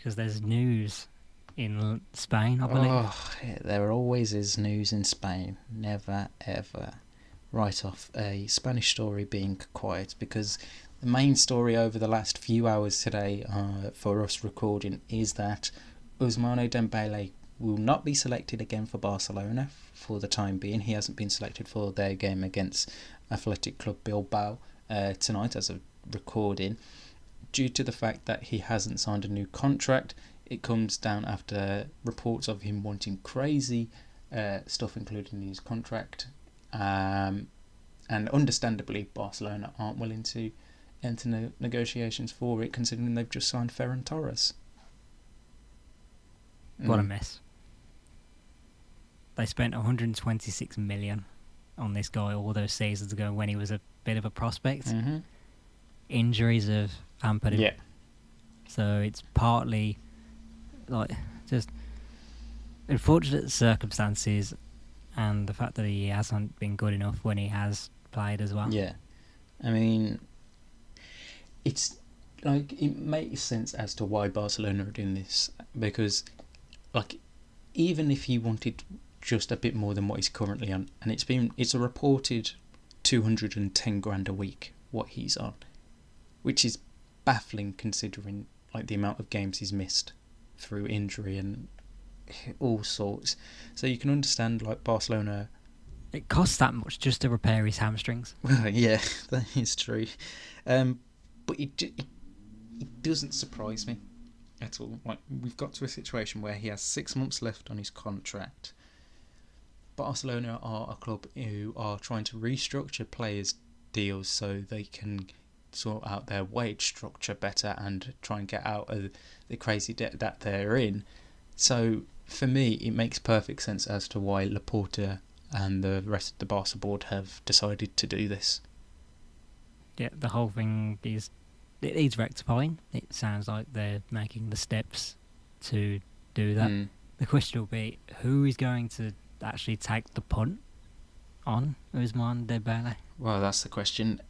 because there's news in Spain, I believe. Oh, yeah, there always is news in Spain. Never, ever write off a Spanish story being quiet, because the main story over the last few hours today for us recording is that Ousmane Dembele will not be selected again for Barcelona for the time being. He hasn't been selected for their game against Athletic Club Bilbao tonight as of recording, due to the fact that he hasn't signed a new contract. It comes down after reports of him wanting crazy stuff included in his contract, and understandably Barcelona aren't willing to enter negotiations for it, considering they've just signed Ferran Torres. What a mess. They spent 126 million on this guy all those seasons ago when he was a bit of a prospect. Mm-hmm. Injuries have hampered him. Yeah. So it's partly like just unfortunate circumstances and the fact that he hasn't been good enough when he has played as well. Yeah. I mean, it's like, it makes sense as to why Barcelona are doing this, because like, even if he wanted just a bit more than what he's currently on, and it's a reported 210 grand a week what he's on, which is baffling considering like the amount of games he's missed through injury and all sorts. So you can understand like Barcelona. It costs that much just to repair his hamstrings. Well, yeah, that is true. But it doesn't surprise me at all. Like, we've got to a situation where he has 6 months left on his contract. Barcelona are a club who are trying to restructure players' deals so they can sort out their wage structure better and try and get out of the crazy debt that they're in. So for me, it makes perfect sense as to why Laporta and the rest of the Barca board have decided to do this. Yeah, the whole thing it needs rectifying. It sounds like they're making the steps to do that. The question will be, who is going to actually take the punt on Ousmane Dembele? Well, that's the question.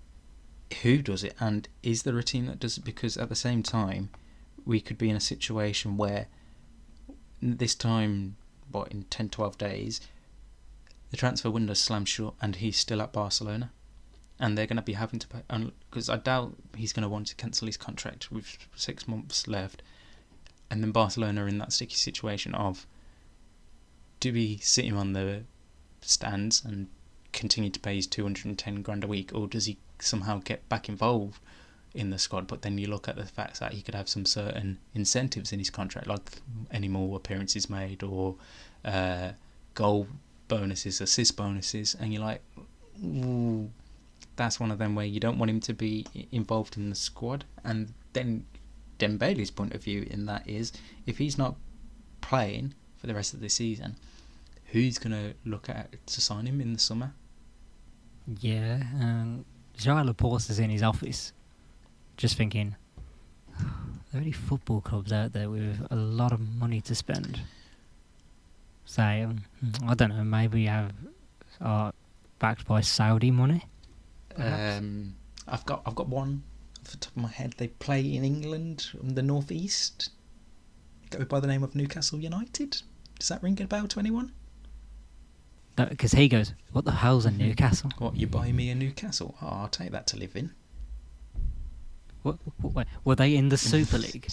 Who does it, and is there a team that does it? Because at the same time, we could be in a situation where this time, in 10, 12 days, the transfer window slams shut and he's still at Barcelona. And they're going to be having to pay, because I doubt he's going to want to cancel his contract with 6 months left. And then Barcelona are in that sticky situation of, do we sit him on the stands and continue to pay his 210 grand a week, or does he somehow get back involved in the squad? But then you look at the fact that he could have some certain incentives in his contract, like any more appearances made, or goal bonuses, assist bonuses, and you're like, ooh, that's one of them where you don't want him to be involved in the squad. And then Dembele's point of view in that is, if he's not playing for the rest of the season, who's going to look at to sign him in the summer? Yeah, João Laporta's in his office just thinking, there are any football clubs out there with a lot of money to spend. So, I don't know, maybe are backed by Saudi money? I've got one off the top of my head. They play in England, in the northeast. Go by the name of Newcastle United. Does that ring a bell to anyone? No, because he goes, what the hell's a Newcastle? What, you buy me a Newcastle? Oh, I'll take that to live in. What, were they in the Super League?